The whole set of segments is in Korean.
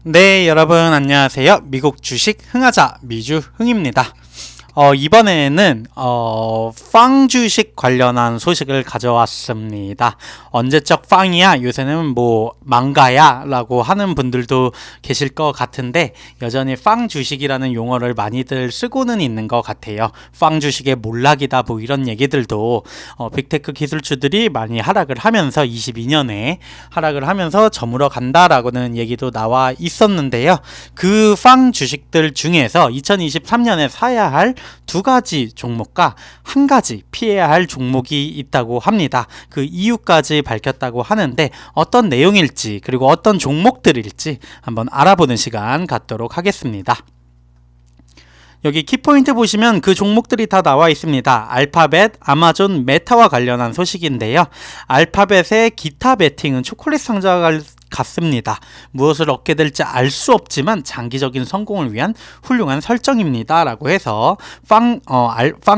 네, 여러분 안녕하세요. 미국 주식 흥하자 미주 흥입니다. 이번에는 빵 주식 관련한 소식을 가져왔습니다. 언제적 빵이야? 요새는 뭐 망가야? 라고 하는 분들도 계실 것 같은데 여전히 빵 주식이라는 용어를 많이들 쓰고는 있는 것 같아요. 빵 주식의 몰락이다 뭐 이런 얘기들도 빅테크 기술주들이 많이 하락을 하면서 22년에 하락을 하면서 저물어 간다라고는 얘기도 나와 있었는데요. 그 빵 주식들 중에서 2023년에 사야 할 두 가지 종목과 한 가지 피해야 할 종목이 있다고 합니다. 그 이유까지 밝혔다고 하는데 어떤 내용일지 그리고 어떤 종목들일지 한번 알아보는 시간 갖도록 하겠습니다. 여기 키포인트 보시면 그 종목들이 다 나와 있습니다. 알파벳, 아마존, 메타와 관련한 소식인데요. 알파벳의 기타 베팅은 초콜릿 상자가 같습니다. 무엇을 얻게 될지 알 수 없지만 장기적인 성공을 위한 훌륭한 설정입니다. 라고 해서 빵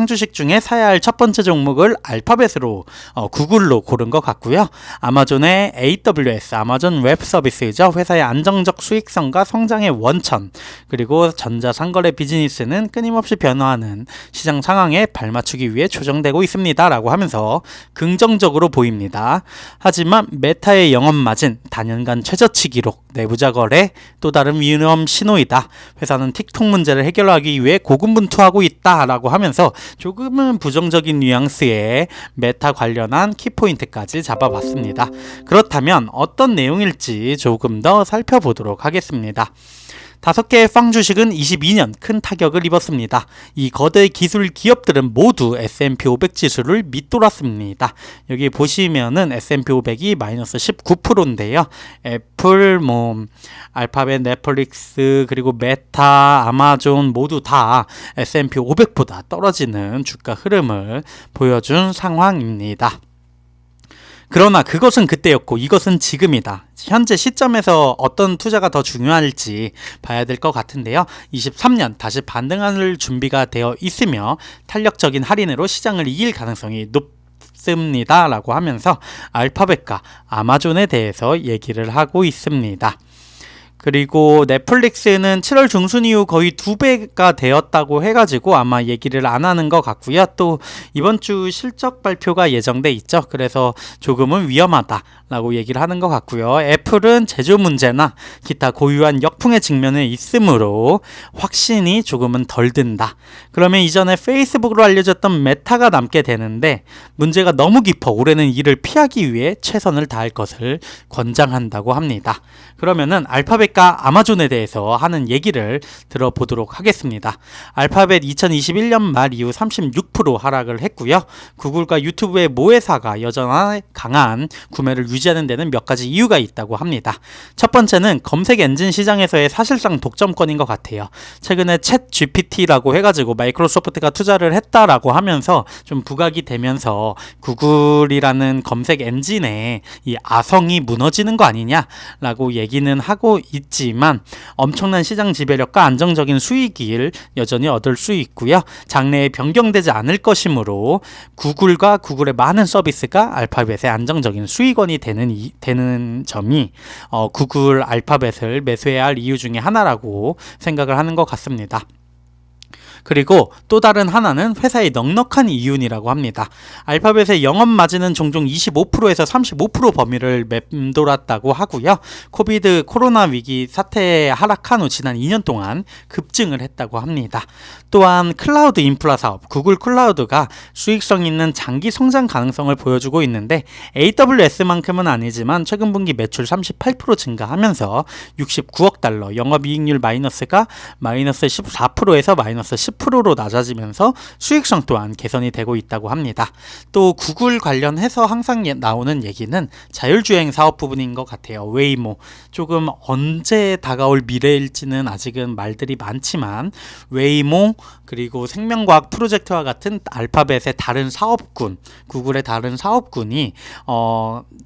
주식 중에 사야 할 첫 번째 종목을 알파벳으로 구글로 고른 것 같고요. 아마존의 AWS, 아마존 웹 서비스죠. 회사의 안정적 수익성과 성장의 원천, 그리고 전자상거래 비즈니스는 끊임없이 변화하는 시장 상황에 발맞추기 위해 조정되고 있습니다. 라고 하면서 긍정적으로 보입니다. 하지만 메타의 영업마진 단연 최저치 기록, 내부자 거래, 또 다른 위험 신호이다. 회사는 틱톡 문제를 해결하기 위해 고군분투하고 있다라고 하면서 조금은 부정적인 뉘앙스의 메타 관련한 키포인트까지 잡아봤습니다. 그렇다면 어떤 내용일지 조금 더 살펴보도록 하겠습니다. 5개의 빵 주식은 22년 큰 타격을 입었습니다. 이 거대 기술 기업들은 모두 S&P 500 지수를 밑돌았습니다. 여기 보시면은 S&P 500이 마이너스 19%인데요. 애플, 알파벳, 넷플릭스, 그리고 메타, 아마존 모두 다 S&P 500보다 떨어지는 주가 흐름을 보여준 상황입니다. 그러나 그것은 그때였고 이것은 지금이다. 현재 시점에서 어떤 투자가 더 중요할지 봐야 될 것 같은데요. 23년 다시 반등할 준비가 되어 있으며 탄력적인 할인으로 시장을 이길 가능성이 높습니다. 라고 하면서 알파벳과 아마존에 대해서 얘기를 하고 있습니다. 그리고 넷플릭스는 7월 중순 이후 거의 2배가 되었다고 해가지고 아마 얘기를 안 하는 것 같고요. 또 이번 주 실적 발표가 예정돼 있죠. 그래서 조금은 위험하다라고 얘기를 하는 것 같고요. 애플은 제조 문제나 기타 고유한 역풍의 직면에 있으므로 확신이 조금은 덜 든다. 그러면 이전에 페이스북으로 알려졌던 메타가 남게 되는데 문제가 너무 깊어 올해는 이를 피하기 위해 최선을 다할 것을 권장한다고 합니다. 그러면은 알파벳과 아마존에 대해서 하는 얘기를 들어보도록 하겠습니다. 알파벳 2021년 말 이후 36% 하락을 했고요. 구글과 유튜브의 모회사가 여전한 강한 구매를 유지하는 데는 몇 가지 이유가 있다고 합니다. 첫 번째는 검색 엔진 시장에서의 사실상 독점권인 것 같아요. 최근에 챗 GPT라고 해가지고 마이크로소프트가 투자를 했다라고 하면서 좀 부각이 되면서 구글이라는 검색 엔진의 이 아성이 무너지는 거 아니냐라고 얘기는 하고 있지만 엄청난 시장 지배력과 안정적인 수익을 여전히 얻을 수 있고요. 장래에 변경되지 않을 것이므로 구글과 구글의 많은 서비스가 알파벳의 안정적인 수익원이 되는 점이 구글 알파벳을 매수해야 할 이유 중에 하나라고 생각을 하는 것 같습니다. 그리고 또 다른 하나는 회사의 넉넉한 이윤이라고 합니다. 알파벳의 영업 마진은 종종 25%에서 35% 범위를 맴돌았다고 하고요. 코로나 위기 사태에 하락한 후 지난 2년 동안 급증을 했다고 합니다. 또한 클라우드 인프라 사업, 구글 클라우드가 수익성 있는 장기 성장 가능성을 보여주고 있는데 AWS만큼은 아니지만 최근 분기 매출 38% 증가하면서 69억 달러, 영업이익률 마이너스가 마이너스 14%에서 마이너스 10%로 낮아지면서 수익성 또한 개선이 되고 있다고 합니다. 또 구글 관련해서 항상 나오는 얘기는 자율주행 사업 부분인 것 같아요. 웨이모. 조금 언제 다가올 미래일지는 아직은 말들이 많지만 웨이모 그리고 생명과학 프로젝트와 같은 알파벳의 다른 사업군, 구글의 다른 사업군이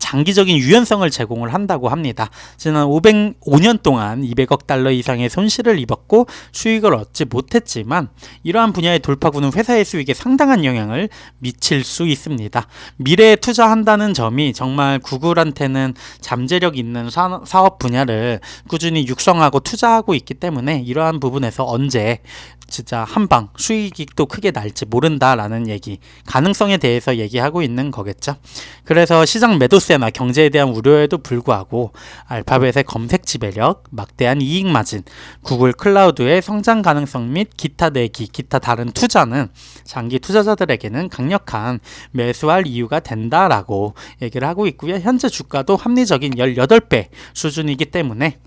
장기적인 유연성을 제공을 한다고 합니다. 지난 505년 동안 200억 달러 이상의 손실을 입었고 수익을 얻지 못했지만 이러한 분야의 돌파구는 회사의 수익에 상당한 영향을 미칠 수 있습니다. 미래에 투자한다는 점이 정말 구글한테는 잠재력 있는 사업 분야를 꾸준히 육성하고 투자하고 있기 때문에 이러한 부분에서 언제 진짜 한방 수익이 또 크게 날지 모른다라는 얘기, 가능성에 대해서 얘기하고 있는 거겠죠. 그래서 시장 매도세나 경제에 대한 우려에도 불구하고 알파벳의 검색 지배력, 막대한 이익 마진, 구글 클라우드의 성장 가능성 및 기타 내기, 기타 다른 투자는 장기 투자자들에게는 강력한 매수할 이유가 된다라고 얘기를 하고 있고요. 현재 주가도 합리적인 18배 수준이기 때문에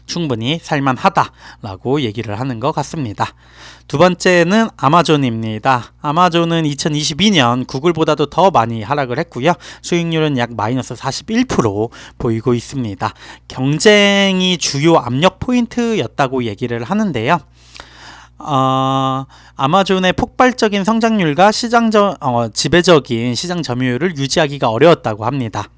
충분히 살만하다라고 얘기를 하는 것 같습니다. 두 번째는 아마존입니다. 아마존은 2022년 구글보다도 더 많이 하락을 했고요. 수익률은 약 마이너스 41% 보이고 있습니다. 경쟁이 주요 압력 포인트였다고 얘기를 하는데요. 아마존의 폭발적인 성장률과 지배적인 시장 점유율을 유지하기가 어려웠다고 합니다.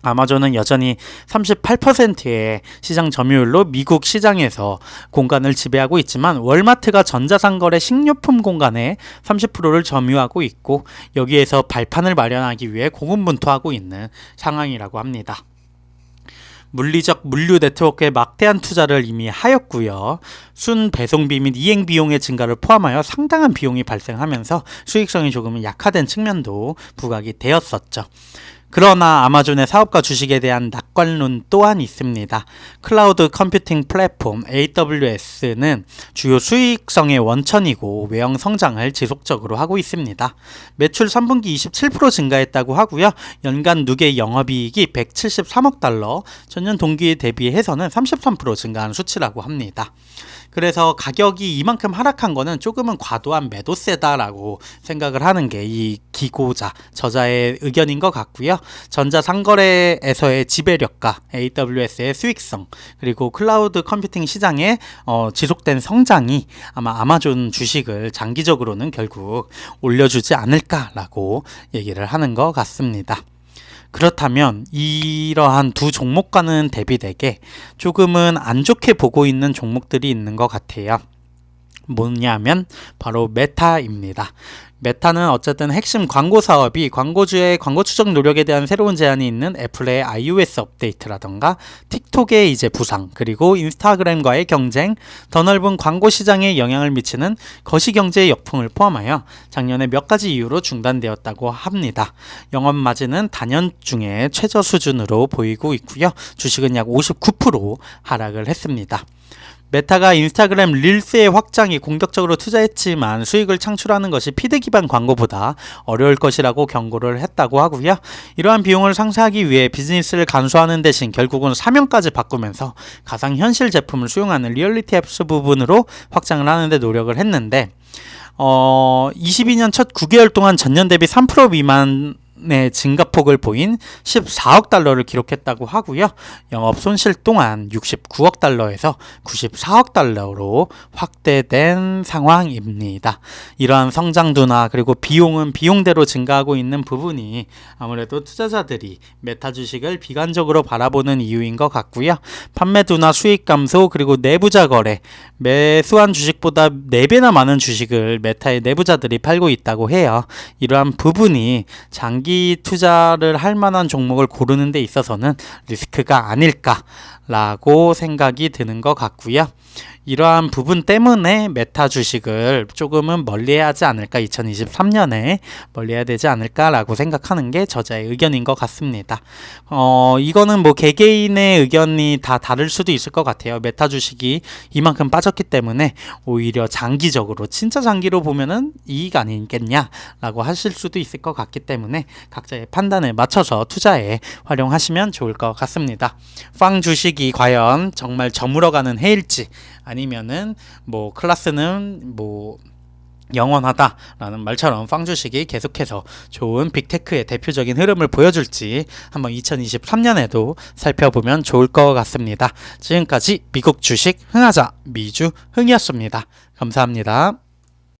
아마존은 여전히 38%의 시장 점유율로 미국 시장에서 공간을 지배하고 있지만 월마트가 전자상거래 식료품 공간의 30%를 점유하고 있고 여기에서 발판을 마련하기 위해 고군분투하고 있는 상황이라고 합니다. 물리적 물류 네트워크에 막대한 투자를 이미 하였고요. 순 배송비 및 이행 비용의 증가를 포함하여 상당한 비용이 발생하면서 수익성이 조금 약화된 측면도 부각이 되었었죠. 그러나 아마존의 사업과 주식에 대한 낙관론 또한 있습니다. 클라우드 컴퓨팅 플랫폼 AWS는 주요 수익성의 원천이고 외형 성장을 지속적으로 하고 있습니다. 매출 3분기 27% 증가했다고 하고요. 연간 누계 영업이익이 173억 달러, 전년 동기에 대비해서는 33% 증가한 수치라고 합니다. 그래서 가격이 이만큼 하락한 거는 조금은 과도한 매도세다라고 생각을 하는 게 이 기고자, 저자의 의견인 것 같고요. 전자상거래에서의 지배력과 AWS의 수익성, 그리고 클라우드 컴퓨팅 시장의 지속된 성장이 아마 아마존 주식을 장기적으로는 결국 올려주지 않을까라고 얘기를 하는 것 같습니다. 그렇다면 이러한 두 종목과는 대비되게 조금은 안 좋게 보고 있는 종목들이 있는 것 같아요. 뭐냐면 바로 메타입니다. 메타는 어쨌든 핵심 광고 사업이 광고주의 광고 추적 노력에 대한 새로운 제한이 있는 애플의 iOS 업데이트라던가 틱톡의 이제 부상, 그리고 인스타그램과의 경쟁, 더 넓은 광고 시장에 영향을 미치는 거시경제의 역풍을 포함하여 작년에 몇 가지 이유로 중단되었다고 합니다. 영업 마진은 단연 중에 최저 수준으로 보이고 있고요. 주식은 약 59% 하락을 했습니다. 메타가 인스타그램 릴스의 확장이 공격적으로 투자했지만 수익을 창출하는 것이 피드 기반 광고보다 어려울 것이라고 경고를 했다고 하고요. 이러한 비용을 상쇄하기 위해 비즈니스를 간소화하는 대신 결국은 사명까지 바꾸면서 가상현실 제품을 수용하는 리얼리티 앱스 부분으로 확장을 하는 데 노력을 했는데 22년 첫 9개월 동안 전년 대비 3% 미만 증가폭을 보인 14억 달러를 기록했다고 하고요. 영업 손실 또한 69억 달러에서 94억 달러로 확대된 상황입니다. 이러한 성장도나 그리고 비용은 비용대로 증가하고 있는 부분이 아무래도 투자자들이 메타 주식을 비관적으로 바라보는 이유인 것 같고요. 판매도나 수익 감소, 그리고 내부자 거래, 매수한 주식보다 4배나 많은 주식을 메타의 내부자들이 팔고 있다고 해요. 이러한 부분이 장기 투자를 할 만한 종목을 고르는 데 있어서는 리스크가 아닐까라고 생각이 드는 것 같고요. 이러한 부분 때문에 메타 주식을 조금은 멀리해야 하지 않을까, 2023년에 멀리해야 되지 않을까라고 생각하는 게 저자의 의견인 것 같습니다. 이거는 뭐 개개인의 의견이 다 다를 수도 있을 것 같아요. 메타 주식이 이만큼 빠졌기 때문에 오히려 장기적으로, 진짜 장기로 보면은 이익 아니겠냐라고 하실 수도 있을 것 같기 때문에 각자의 판단에 맞춰서 투자에 활용하시면 좋을 것 같습니다. 팡 주식이 과연 정말 저물어가는 해일지, 아니면은 뭐 클라스는 뭐 영원하다라는 말처럼 팡 주식이 계속해서 좋은 빅테크의 대표적인 흐름을 보여줄지 한번 2023년에도 살펴보면 좋을 것 같습니다. 지금까지 미국 주식 흥하자 미주 흥이었습니다. 감사합니다.